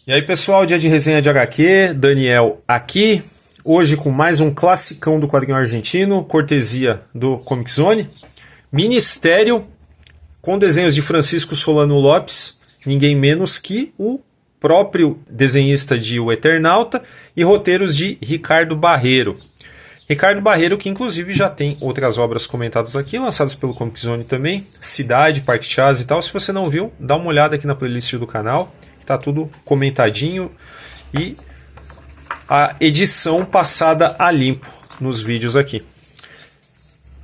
E aí pessoal, dia de resenha de HQ, Daniel aqui, hoje com mais um classicão do quadrinho argentino, cortesia do Comic Zone, Ministério, com desenhos de Francisco Solano Lopes, ninguém menos que o próprio desenhista de O Eternauta, e roteiros de Ricardo Barreiro. Ricardo Barreiro, que inclusive já tem outras obras comentadas aqui, lançadas pelo Comic Zone também, Cidade, Parque Chaz e tal. Se você não viu, dá uma olhada aqui na playlist do canal. Tá tudo comentadinho e a edição passada a limpo nos vídeos aqui.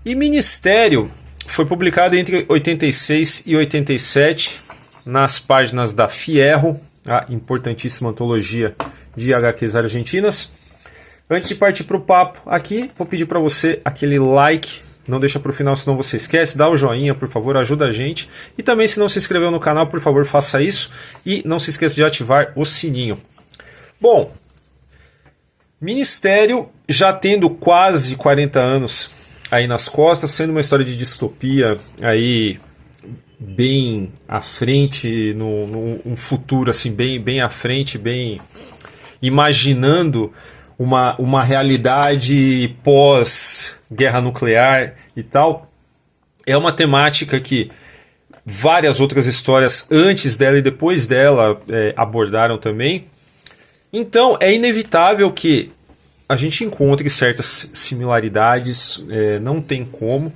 E Ministério foi publicado entre 86 e 87 nas páginas da Fierro, a importantíssima antologia de HQs argentinas. Antes de partir para o papo aqui, vou pedir para você aquele like. Não deixa para o final, senão você esquece. Dá o joinha, por favor, ajuda a gente. E também, se não se inscreveu no canal, por favor, faça isso. E não se esqueça de ativar o sininho. Bom, Ministério já tendo quase 40 anos aí nas costas, sendo uma história de distopia aí bem à frente, num futuro assim bem à frente, bem imaginando uma realidade pós-guerra nuclear e tal. É uma temática que várias outras histórias antes dela e depois dela abordaram também. Então é inevitável que a gente encontre certas similaridades, não tem como,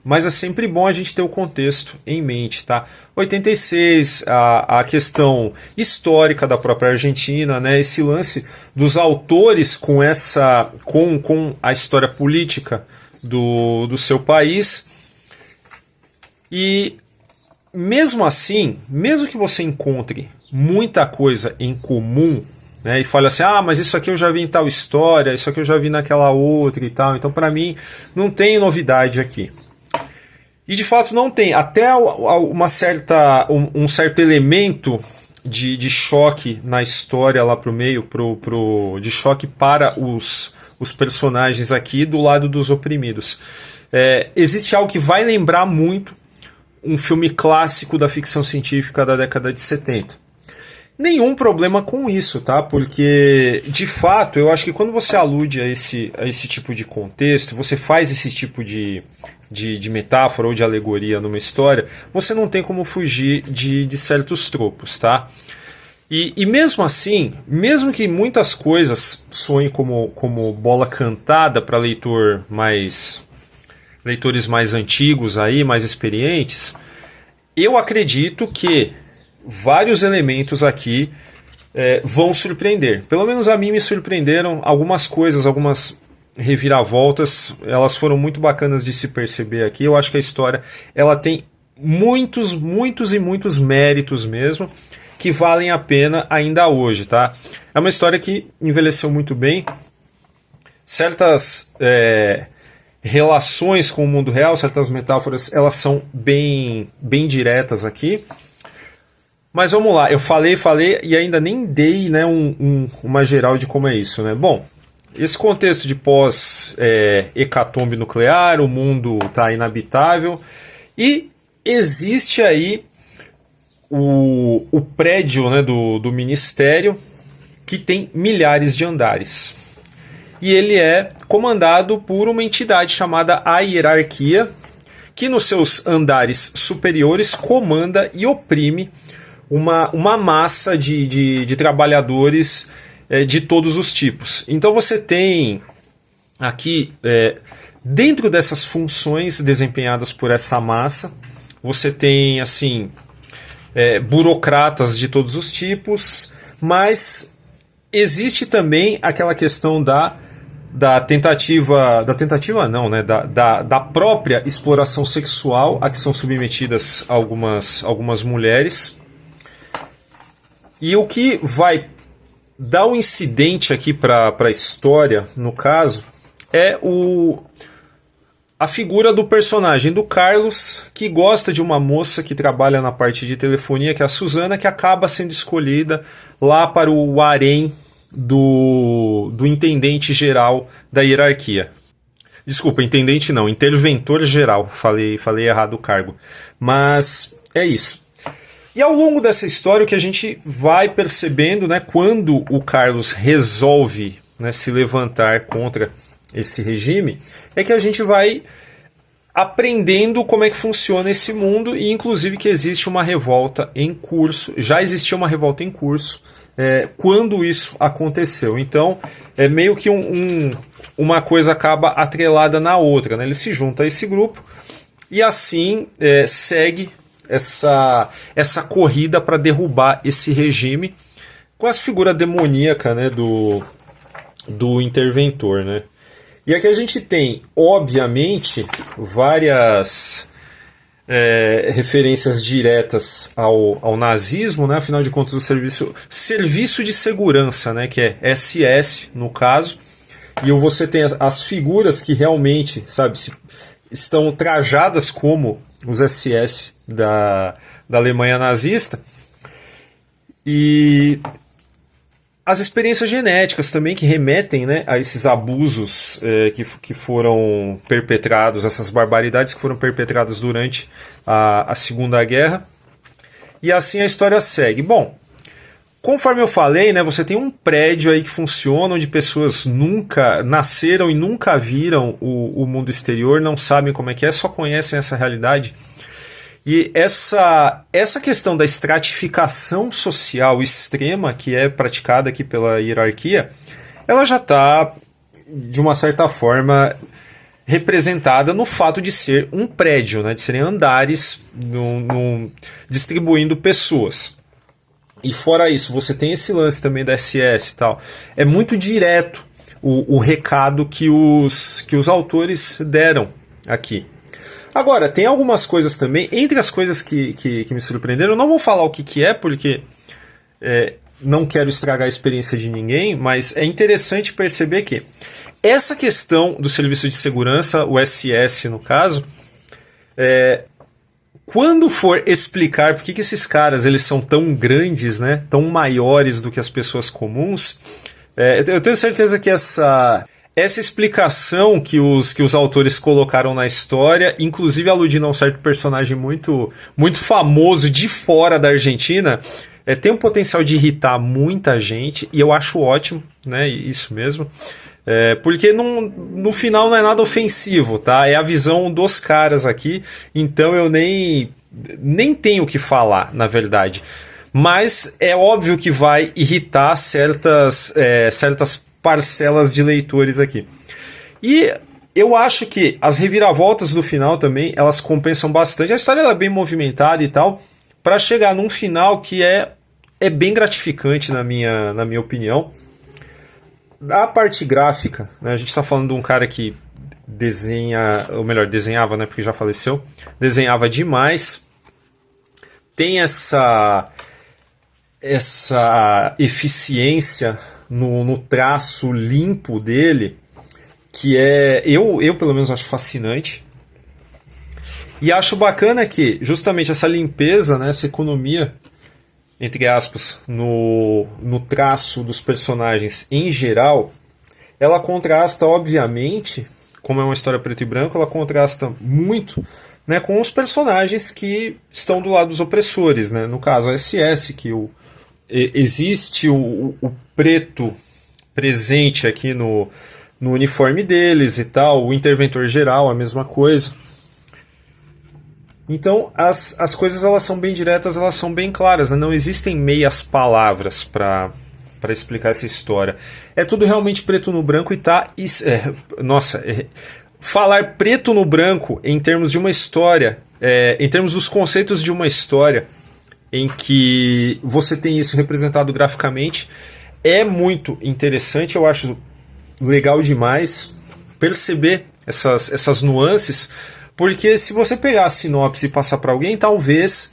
mas é sempre bom a gente ter o contexto em mente, tá? 86, a questão histórica da própria Argentina, né? Esse lance dos autores com a história política do seu país. E mesmo assim, mesmo que você encontre muita coisa em comum, né, e fale assim, mas isso aqui eu já vi em tal história, isso aqui eu já vi naquela outra e tal, então para mim não tem novidade aqui. E de fato não tem, até um certo elemento de choque na história lá pro meio, de choque para os personagens aqui do lado dos oprimidos. Existe algo que vai lembrar muito um filme clássico da ficção científica da década de 70. Nenhum problema com isso, tá? Porque, de fato, eu acho que quando você alude a esse tipo de contexto, você faz esse tipo de metáfora ou de alegoria numa história, você não tem como fugir de certos tropos, tá? E mesmo assim, mesmo que muitas coisas soem como bola cantada para leitores mais antigos aí, mais experientes, eu acredito que vários elementos aqui vão surpreender. Pelo menos a mim me surpreenderam algumas coisas, algumas reviravoltas, elas foram muito bacanas de se perceber aqui. Eu acho que a história ela tem muitos e muitos méritos mesmo, que valem a pena ainda hoje, tá? É uma história que envelheceu muito bem. Certas relações com o mundo real, certas metáforas, elas são bem diretas aqui. Mas vamos lá, eu falei e ainda nem dei, né, uma geral de como é isso, né? Bom, esse contexto de pós-hecatombe nuclear, o mundo está inabitável e existe aí o prédio, né, do Ministério, que tem milhares de andares. E ele é comandado por uma entidade chamada a Hierarquia, que nos seus andares superiores comanda e oprime uma massa de trabalhadores de todos os tipos. Então você tem aqui, dentro dessas funções desempenhadas por essa massa, você tem assim burocratas de todos os tipos, mas existe também aquela questão da própria exploração sexual a que são submetidas algumas mulheres. E o que vai dar um incidente aqui para a história, no caso, é a figura do personagem do Carlos, que gosta de uma moça que trabalha na parte de telefonia, que é a Suzana, que acaba sendo escolhida lá para o harém do intendente geral da Hierarquia. Desculpa, intendente não, interventor geral. Falei errado o cargo. Mas é isso. E ao longo dessa história, o que a gente vai percebendo, né, quando o Carlos resolve, né, se levantar contra esse regime, é que a gente vai aprendendo como é que funciona esse mundo e inclusive que existe uma revolta em curso, já existia uma revolta em curso quando isso aconteceu. Então é meio que uma coisa acaba atrelada na outra, né? Ele se junta a esse grupo e assim segue essa corrida para derrubar esse regime com as figuras demoníacas, né, do interventor, né? E aqui a gente tem, obviamente, várias referências diretas ao nazismo, né? Afinal de contas, o serviço de segurança, né? Que é SS, no caso, e você tem as figuras que realmente, sabe, estão trajadas como os SS da Alemanha nazista, e as experiências genéticas também que remetem, né, a esses abusos que foram perpetrados, essas barbaridades que foram perpetradas durante a Segunda Guerra. E assim a história segue. Bom, conforme eu falei, né, você tem um prédio aí que funciona, onde pessoas nunca nasceram e nunca viram o mundo exterior, não sabem como é que é, só conhecem essa realidade. E essa questão da estratificação social extrema que é praticada aqui pela hierarquia, ela já está, de uma certa forma, representada no fato de ser um prédio, né, de serem andares distribuindo pessoas. E fora isso, você tem esse lance também da SS e tal. É muito direto o recado que os autores deram aqui. Agora, tem algumas coisas também, entre as coisas que me surpreenderam, eu não vou falar o que é, porque não quero estragar a experiência de ninguém, mas é interessante perceber que essa questão do serviço de segurança, o SS no caso, quando for explicar por que esses caras eles são tão grandes, né, tão maiores do que as pessoas comuns, eu tenho certeza que essa explicação que os autores colocaram na história, inclusive aludindo a um certo personagem muito, muito famoso de fora da Argentina, tem o potencial de irritar muita gente, e eu acho ótimo, né, isso mesmo, porque no final não é nada ofensivo, tá? É a visão dos caras aqui, então eu nem tenho o que falar, na verdade. Mas é óbvio que vai irritar certas parcelas de leitores aqui. E eu acho que as reviravoltas do final também, elas compensam bastante. A história ela é bem movimentada e tal, para chegar num final que é bem gratificante na minha opinião. A parte gráfica, né, a gente está falando de um cara que desenhava, né, porque já faleceu, desenhava demais, tem essa eficiência no traço limpo dele, que eu pelo menos acho fascinante. E acho bacana que justamente essa limpeza, né, essa economia, entre aspas, no traço dos personagens em geral, ela contrasta, obviamente, como é uma história preto e branco, ela contrasta muito, né, com os personagens que estão do lado dos opressores, né, no caso a SS, que existe o preto presente aqui no uniforme deles e tal, o interventor geral, a mesma coisa. Então as coisas elas são bem diretas, elas são bem claras, né? Não existem meias palavras para explicar essa história. É tudo realmente preto no branco e tá... falar preto no branco em termos de uma história, em termos dos conceitos de uma história em que você tem isso representado graficamente, é muito interessante. Eu acho legal demais perceber essas nuances, porque se você pegar a sinopse e passar para alguém, talvez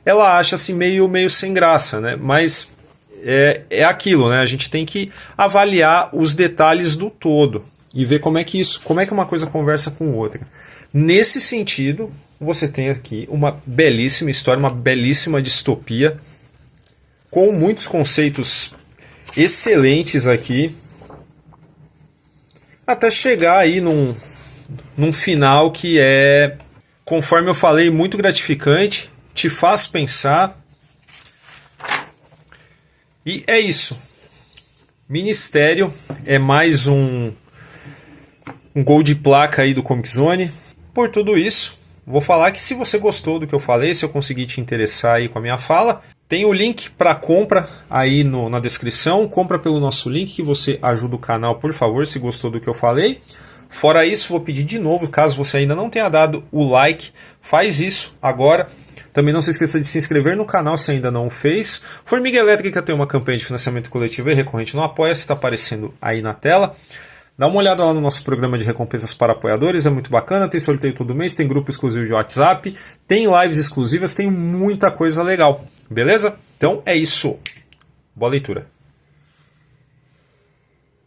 ela ache assim meio sem graça, né? Mas é aquilo, né? A gente tem que avaliar os detalhes do todo e ver como é que uma coisa conversa com outra. Nesse sentido, você tem aqui uma belíssima história, uma belíssima distopia, com muitos conceitos excelentes aqui, até chegar aí num final que conforme eu falei, muito gratificante, te faz pensar, E é isso. Ministério é mais um gol de placa aí do Comic Zone. Por tudo isso, vou falar que se você gostou do que eu falei, se eu conseguir te interessar aí com a minha fala, tem o link para compra aí na descrição. Compra pelo nosso link que você ajuda o canal, por favor, se gostou do que eu falei. Fora isso, vou pedir de novo, caso você ainda não tenha dado o like, faz isso agora. Também não se esqueça de se inscrever no canal se ainda não o fez. Formiga Elétrica tem uma campanha de financiamento coletivo e recorrente no Apoia-se, está aparecendo aí na tela. Dá uma olhada lá no nosso programa de recompensas para apoiadores, é muito bacana, tem sorteio todo mês, tem grupo exclusivo de WhatsApp, tem lives exclusivas, tem muita coisa legal, beleza? Então é isso. Boa leitura.